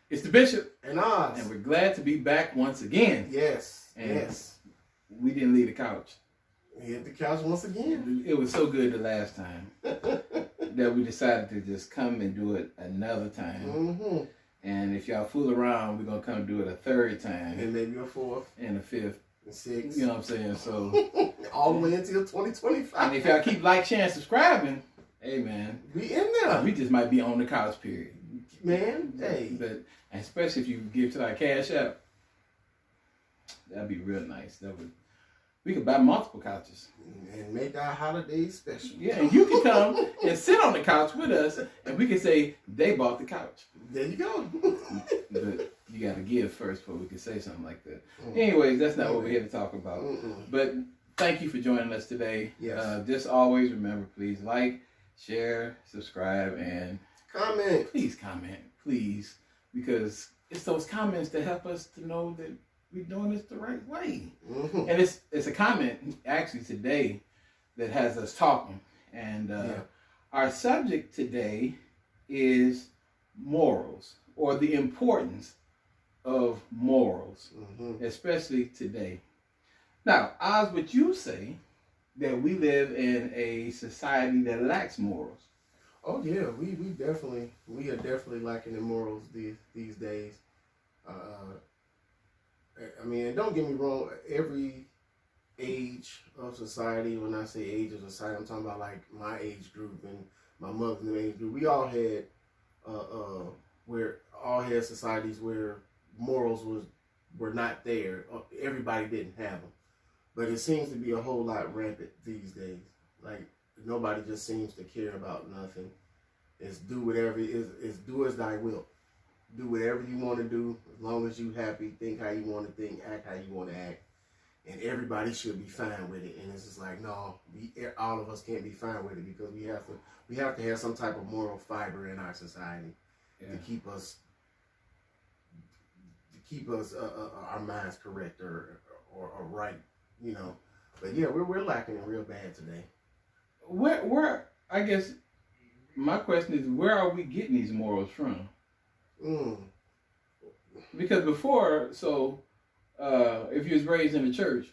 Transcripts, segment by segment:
It's the Bishop. And Oz. And we're glad to be back once again. Yes. And yes. We didn't leave the couch. We hit the couch once again. It was so good the last time that we decided to just come and do it another time. Mm-hmm. And if y'all fool around, we're going to come do it a third time. And maybe a fourth. And a fifth. And sixth. You know what I'm saying? So all the way until 2025. And if y'all keep like, sharing, subscribing, hey man. We in there. We just might be on the couch, period. Man, hey. But especially if you give to our Cash App, that'd be real nice. We could buy multiple couches. And make our holidays special. Yeah, and you can come and sit on the couch with us, and we can say, they bought the couch. There you go. But you got to give first before we can say something like that. Anyways, that's not what we're here to talk about. But thank you for joining us today. Yes. Just always remember, please like, share, subscribe, and comment. Please comment, please. Because it's those comments that help us to know that we're doing this the right way. And it's a comment actually today that has us talking. And our subject today is morals, or the importance of morals, especially today. Now, Oz, would you say that we live in a society that lacks morals? Oh yeah, we are definitely lacking in morals these days. I mean, and don't get me wrong, every age of society, when I say age of society, I'm talking about like my age group and my mother's age group. We all had had societies where morals were not there. Everybody didn't have them. But it seems to be a whole lot rampant these days. Like nobody just seems to care about nothing. It's do whatever it's do as thy will. Do whatever you want to do, as long as you happy, think how you want to think, act how you want to act. And everybody should be fine with it. And it's just like, no, all of us can't be fine with it, because we have to have some type of moral fiber in our society to keep us our minds correct or right, you know. But yeah, we're lacking it real bad today. Where I guess my question is, where are we getting these morals from? Because before, if you was raised in the church,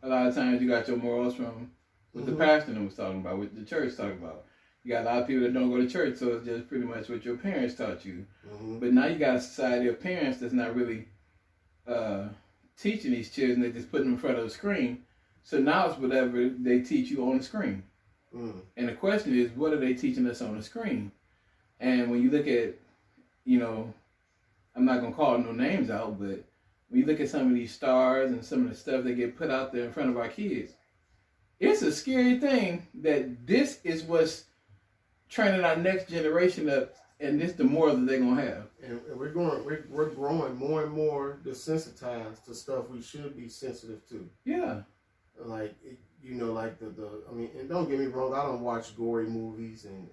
a lot of times you got your morals from what the pastor was talking about, what the church talking about. You got a lot of people that don't go to church, so it's just pretty much what your parents taught you. But now you got a society of parents that's not really teaching these children; they just put them in front of a screen. So now it's whatever they teach you on the screen. And the question is, what are they teaching us on the screen? And when you look at, you know, I'm not going to call no names out, but when you look at some of these stars and some of the stuff that get put out there in front of our kids, it's a scary thing that this is what's training our next generation up, and this the more that they're going to have. And we're growing more and more desensitized to stuff we should be sensitive to. Yeah. Like, you know, like I mean, and don't get me wrong, I don't watch gory movies and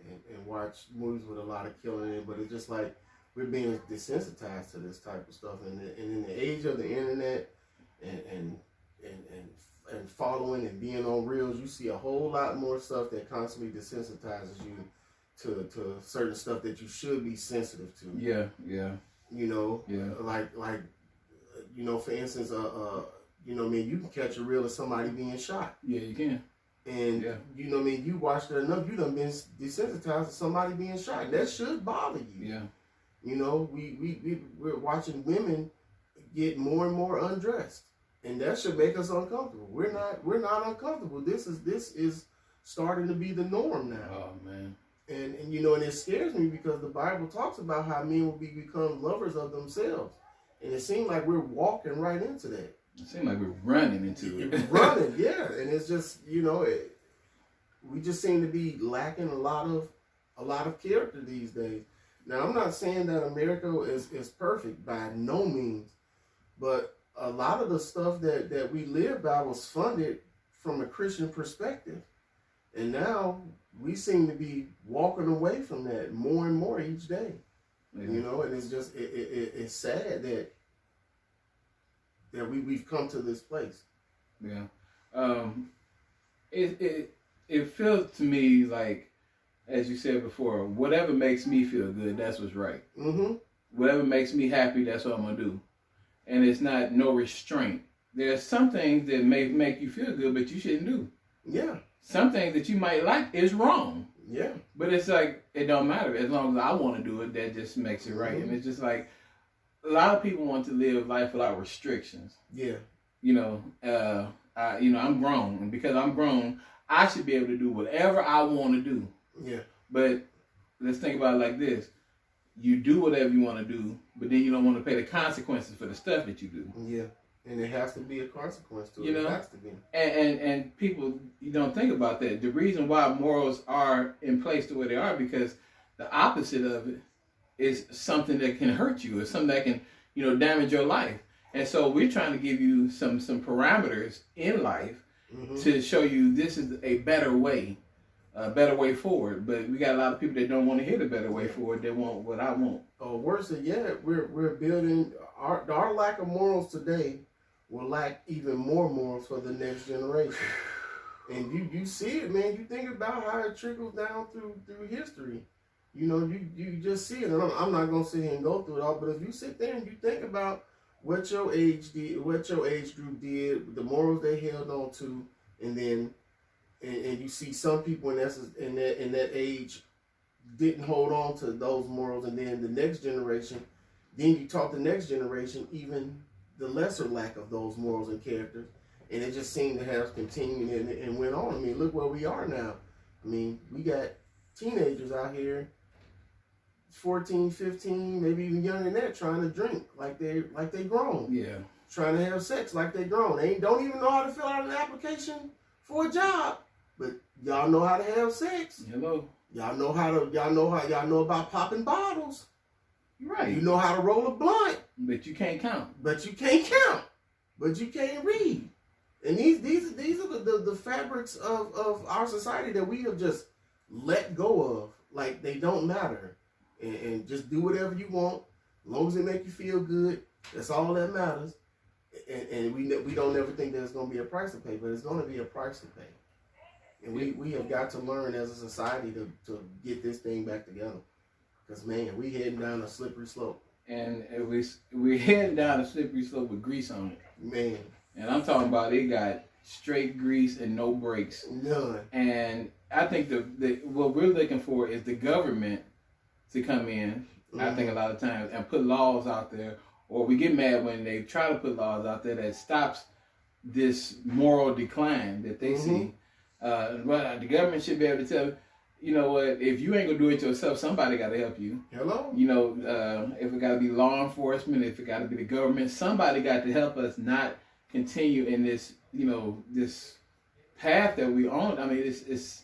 watch movies with a lot of killing in it, but it's just like we're being desensitized to this type of stuff. And in the age of the internet and following and being on reels, you see a whole lot more stuff that constantly desensitizes you to certain stuff that you should be sensitive to. Yeah. You know, like you know, for instance, you know what I mean, you can catch a reel of somebody being shot. Yeah, you can. And, you know what I mean, you watched it enough, you done been desensitized to somebody being shot. That should bother you. Yeah. You know, we're watching women get more and more undressed. And that should make us uncomfortable. We're not uncomfortable. This is starting to be the norm now. Oh, man. And you know, and it scares me, because the Bible talks about how men will become lovers of themselves. And it seems like we're walking right into that. It seems like we're running into it. Yeah. And it's just, you know, we just seem to be lacking a lot of character these days. Now, I'm not saying that America is perfect by no means, but a lot of the stuff that we live by was funded from a Christian perspective. And now we seem to be walking away from that more and more each day. Yeah. You know, and it's just, it's sad that we've come to this place. Yeah. It feels to me like, as you said before, whatever makes me feel good, that's what's right. whatever makes me happy, that's what I'm gonna do, and it's not no restraint. There's some things that may make you feel good, but you shouldn't do. Yeah. Some things that you might like is wrong. Yeah. But it's like, it don't matter. As long as I want to do it, that just makes it right. Mm-hmm. And it's just like, a lot of people want to live life without restrictions. Yeah. I'm grown. And because I'm grown, I should be able to do whatever I want to do. Yeah. But let's think about it like this. You do whatever you want to do, but then you don't want to pay the consequences for the stuff that you do. Yeah. And it has to be a consequence to it. It has to be. And people, you don't think about that. The reason why morals are in place the way they are, because the opposite of it is something that can hurt you, or something that can, damage your life. And so we're trying to give you some parameters in life to show you this is a better way forward. But we got a lot of people that don't want to hear the better way forward. They want what I want. Oh, worse than yet, we're building our lack of morals today will lack even more morals for the next generation. And you see it, man. You think about how it trickles down through history. You just see it. And I'm not going to sit here and go through it all, but if you sit there and you think about what your age group did, the morals they held on to, and then and you see some people in that age didn't hold on to those morals, and then the next generation, then you taught the next generation even the lesser lack of those morals and characters, and it just seemed to have continued and went on. I mean, look where we are now. I mean, we got teenagers out here, 14, 15, maybe even younger than that, trying to drink like they grown. Yeah. Trying to have sex like they grown. They don't even know how to fill out an application for a job, but y'all know how to have sex. Hello. Y'all know about popping bottles. Right. You know how to roll a blunt. But you can't count. But you can't read. And these are the fabrics of our society that we have just let go of. Like they don't matter. And just do whatever you want. As long as it make you feel good. That's all that matters. And we don't ever think there's going to be a price to pay. But it's going to be a price to pay. And we have got to learn as a society to get this thing back together. Because, man, we heading down a slippery slope. And we're heading down a slippery slope with grease on it. Man. And I'm talking about it got straight grease and no brakes. None. And I think what we're looking for is the government to come in, I think a lot of times, and put laws out there. Or we get mad when they try to put laws out there that stops this moral decline that they see. But the government should be able to tell, you know what, if you ain't gonna do it yourself, somebody got to help you. Hello. If it got to be law enforcement, if it got to be the government, somebody got to help us not continue in this, this path that we on. I mean, it's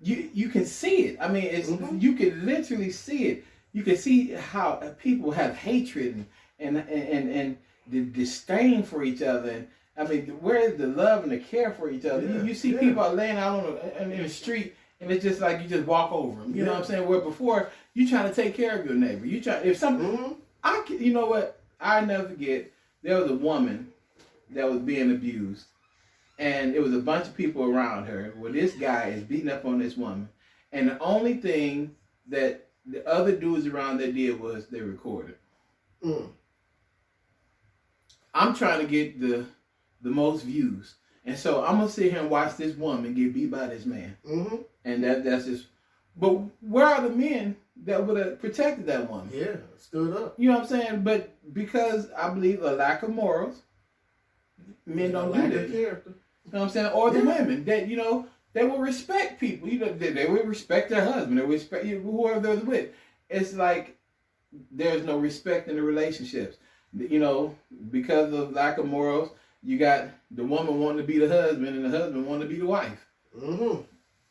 you can see it. I mean, it's you can literally see it. You can see how people have hatred and the disdain for each other. And I mean, where is the love and the care for each other? You see people are laying out in the street, and it's just like you just walk over them. You know what I'm saying? Where before you trying to take care of your neighbor. You try if something. You know what? I never forget. There was a woman that was being abused, and it was a bunch of people around her. Where this guy is beating up on this woman, and the only thing that the other dudes around there did was they recorded. I'm trying to get the most views. And so I'm going to sit here and watch this woman get beat by this man. And that's just... But where are the men that would have protected that woman? Yeah, stood up. You know what I'm saying? But because I believe a lack of morals, men don't do that. Character. You know what I'm saying? Or the women that, they will respect people. They will respect their husband. They will respect whoever they're with. It's like there's no respect in the relationships. Because of lack of morals, you got the woman wanting to be the husband and the husband wanting to be the wife.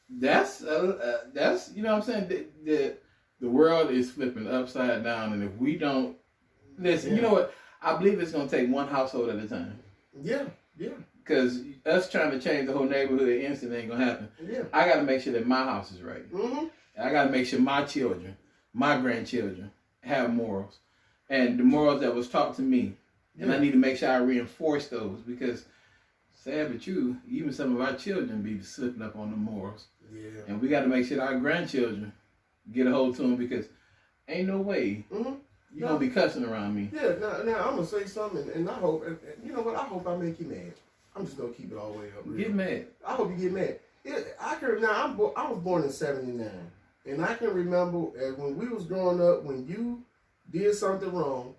That's you know what I'm saying? The world is flipping upside down, and if we don't listen, you know what? I believe it's going to take one household at a time. Yeah. Because us trying to change the whole neighborhood instantly ain't going to happen. Yeah. I got to make sure that my house is right. I got to make sure my children, my grandchildren have morals. And the morals that was taught to me. And I need to make sure I reinforce those, because sad but true, even some of our children be slipping up on the morals. Yeah. And we got to make sure that our grandchildren get a hold to them, because ain't no way You're going to be cussing around me. Yeah, now I'm going to say something, and I hope, you know what, I hope I make you mad. I'm just going to keep it all the way up. Really. Get mad. I hope you get mad. I was born in 79, and I can remember when we was growing up, when you did something wrong,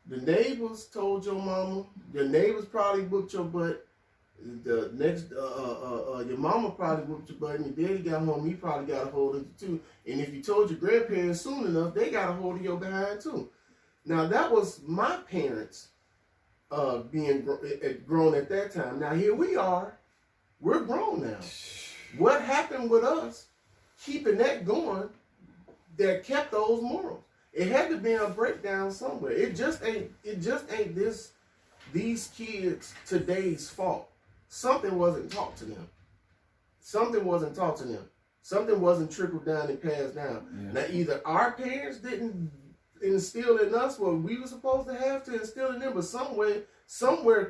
the neighbors told your mama, your neighbors probably whooped your butt, the next, your mama probably whooped your butt, and your daddy got home, he probably got a hold of you too. And if you told your grandparents soon enough, they got a hold of your behind too. Now that was my parents being grown at that time. Now here we are, we're grown now. What happened with us keeping that going that kept those morals? It had to be a breakdown somewhere. It just ain't these kids today's fault. Something wasn't taught to them. Something wasn't taught to them. Something wasn't trickled down and passed down. Yeah. Now either our parents didn't instill in us what we were supposed to have to instill in them, but somewhere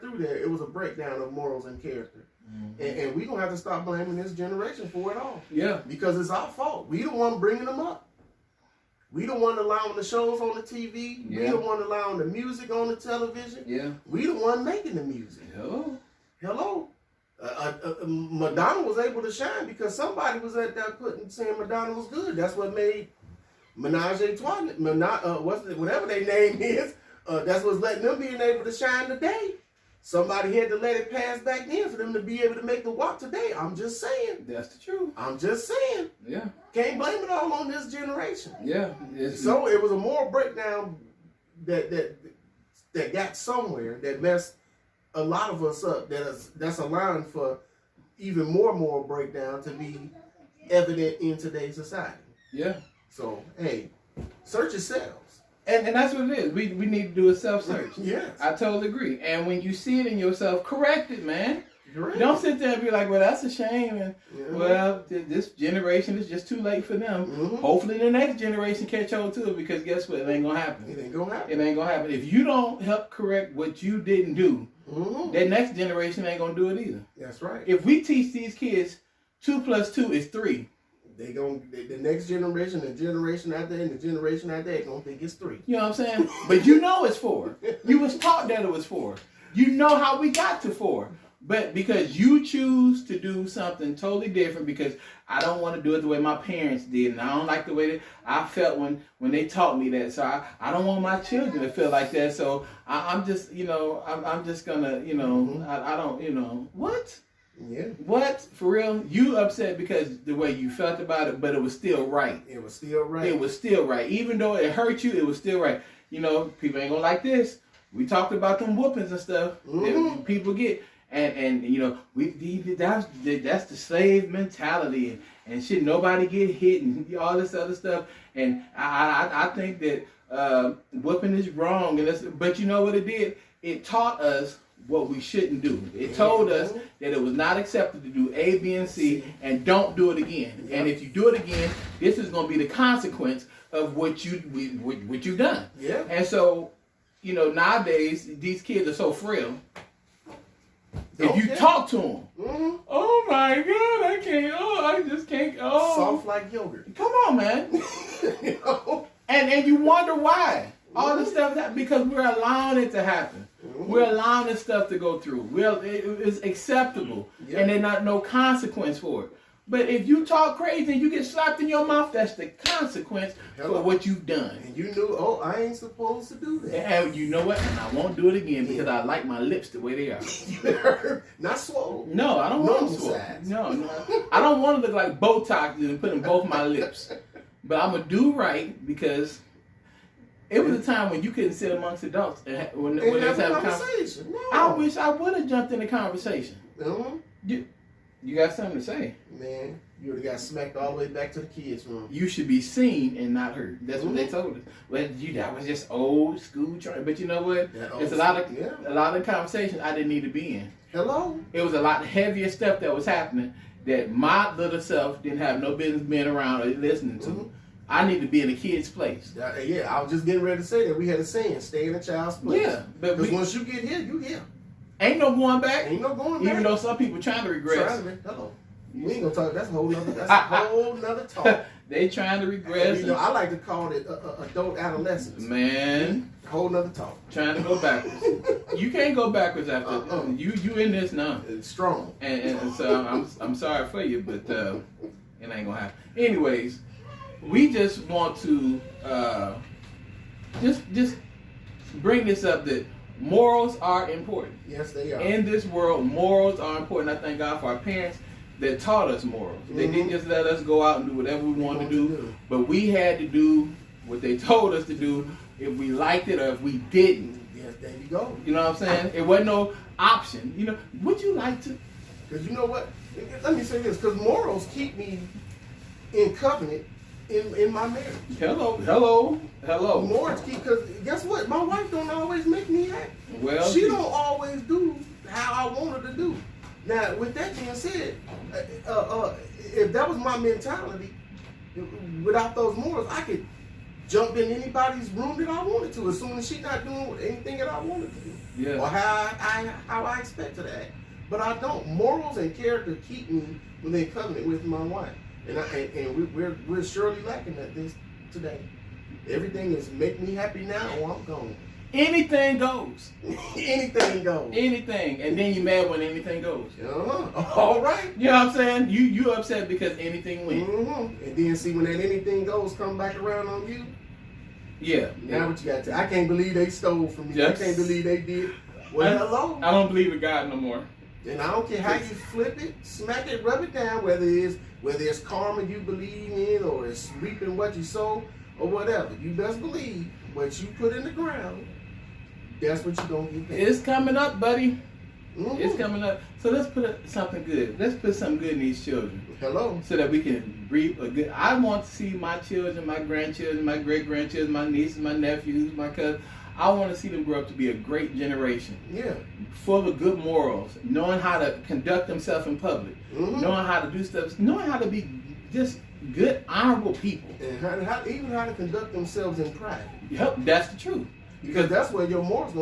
through there it was a breakdown of morals and character. Mm-hmm. And we're going to have to stop blaming this generation for it all. Yeah. Because it's our fault. We the one bringing them up. We the one allowing the shows on the TV. Yeah. We the one allowing the music on the television. Yeah. We the one making the music. Hello. Madonna was able to shine because somebody was at that saying Madonna was good. That's what made Menage a Trois, whatever their name is, that's what's letting them being able to shine today. Somebody had to let it pass back then for them to be able to make the walk today. I'm just saying. That's the truth. I'm just saying. Yeah. Can't blame it all on this generation. Yeah. So it was a moral breakdown that got somewhere that messed a lot of us up. That's allowing for even more moral breakdown to be evident in today's society. Yeah. So hey, search yourselves. And that's what it is. We need to do a self-search. Yes. I totally agree. And when you see it in yourself, correct it, man. Correct. Don't sit there and be like, well, that's a shame. And, well, this generation is just too late for them. Mm-hmm. Hopefully the next generation catch hold to it because guess what? It ain't going to happen. It ain't going to happen. It ain't going to happen. If you don't help correct what you didn't do, that next generation ain't going to do it either. That's right. If we teach these kids 2 + 2 is 3. The next generation, the generation after, and the generation after, they gonna think it's 3. You know what I'm saying? But you know it's 4. You was taught that it was 4. You know how we got to 4. But because you choose to do something totally different, because I don't want to do it the way my parents did, and I don't like the way that I felt when they taught me that. So I don't want my children to feel like that. So I'm just, I'm just gonna, I don't, what? Yeah. What? For real? You upset because the way you felt about it, but it was still right. It was still right. It was still right. Even though it hurt you, it was still right. People ain't gonna like this. We talked about them whoopings and stuff that people get. And that's the slave mentality and shit. Nobody get hit and all this other stuff. And I think that whooping is wrong. But you know what it did? It taught us what we shouldn't do. It told us that it was not accepted to do A, B, and C, and don't do it again. Yep. And if you do it again, this is going to be the consequence of what you've done. Yeah. And so, nowadays these kids are so frail. If you talk to them, oh my God, I can't. Oh, I just can't. Oh, soft like yogurt. Come on, man. And you wonder why all this stuff that because we're allowing it to happen. We're allowing this stuff to go through. It's acceptable, and there's not no consequence for it. But if you talk crazy and you get slapped in your mouth, that's the consequence for what you've done. And you knew, I ain't supposed to do that. And you know what? And I won't do it again because I like my lips the way they are. Not swollen. No, I don't want them swollen. No. I don't want to look like Botox and put in both my lips. But I'm going to do right because it was a time when you couldn't sit amongst adults when they was having a conversation. No. I wish I would have jumped in the conversation. You got something to say. Man, you would have got smacked all the way back to the kids' room. You should be seen and not heard. That's what they told us. Well, that was just old school. But you know what? It's a lot of conversations I didn't need to be in. Hello? It was a lot heavier stuff that was happening that my little self didn't have no business being around or listening to. I need to be in a kid's place. Yeah, I was just getting ready to say that. We had a saying, stay in a child's place. Yeah. Because once you get here, you here. Ain't no going back. Ain't no going back. Even though some people trying to regress. Hello. We ain't gonna talk. That's a whole nother talk. They trying to regress. You know, I like to call it adult adolescence. Man, whole nother talk. Trying to go backwards. You can't go backwards after you in this now. It's strong. And so I'm sorry for you, but it ain't gonna happen. Anyways, we just want to just bring this up that morals are important. Yes, they are. In this world, morals are important. I thank God for our parents that taught us morals. They didn't just let us go out and do whatever we wanted to do, but we had to do what they told us to do if we liked it or if we didn't. Yes, there you go. You know what I'm saying? It wasn't no option. You know, would you like to? Because you know what? Let me say this, because morals keep me in covenant in my marriage. Hello. Morals keep, because guess what? My wife don't always make me happy. Well, she don't always do how I want her to do. Now, with that being said, if that was my mentality, without those morals, I could jump in anybody's room that I wanted to as soon as she's not doing anything that I wanted to do. Yeah. Or how I expected to act. But I don't. Morals and character keep me within covenant with my wife. And we're surely lacking at this today. Everything is make me happy now or I'm gone. Anything goes. Anything goes. Anything. And then you're mad when anything goes. All right. You know what I'm saying? You upset because anything went. And then see when that anything goes come back around on you. Yeah. Now what you got to? I can't believe they stole from me. Yes. I can't believe they did. Well, hello. I don't believe in God no more. And I don't care how you flip it, smack it, rub it down, whether it's karma you believe in or it's reaping what you sow or whatever. You best believe what you put in the ground, that's what you're going to get back. It's coming up, buddy. It's coming up. So let's put something good. Let's put something good in these children. Hello. So that we can reap a good. I want to see my children, my grandchildren, my great-grandchildren, my nieces, my nephews, my cousins. I want to see them grow up to be a great generation. Yeah. Full of good morals, knowing how to conduct themselves in public, knowing how to do stuff, knowing how to be just good, honorable people. And even how to conduct themselves in private. Yep, that's the truth. Because that's where your morals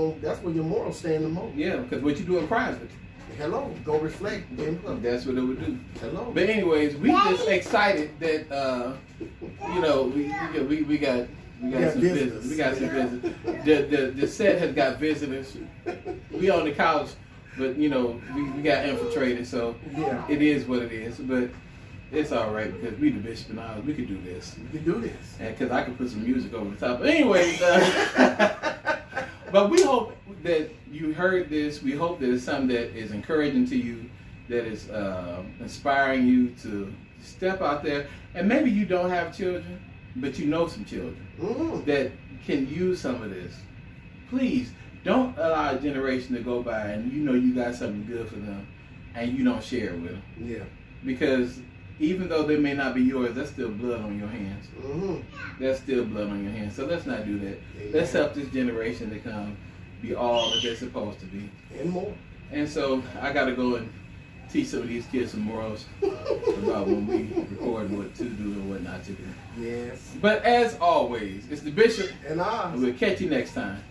stand the most. Yeah, because what you do in private. Hello, go reflect in public. That's what it would do. Hello. But anyways, we just excited that we got some visitors. We got some visitors. The set has got visitors. We on the couch, but we got infiltrated, so it is what it is. But it's all right because we the Bishop and I, we could do this. We could do this. And because I could put some music over the top. But anyways, but we hope that you heard this. We hope that it's something that is encouraging to you, that is inspiring you to step out there. And maybe you don't have children, but you know some children that can use some of this. Please don't allow a generation to go by and you got something good for them and you don't share it with them. Yeah. Because even though they may not be yours, that's still blood on your hands. That's still blood on your hands. So let's not do that. Amen. Let's help this generation to come be all that they're supposed to be. And more. And so I got to go and teach some of these kids some morals about when we record what to do and what not to do. Yes. But as always, it's the Bishop. And we'll catch you next time.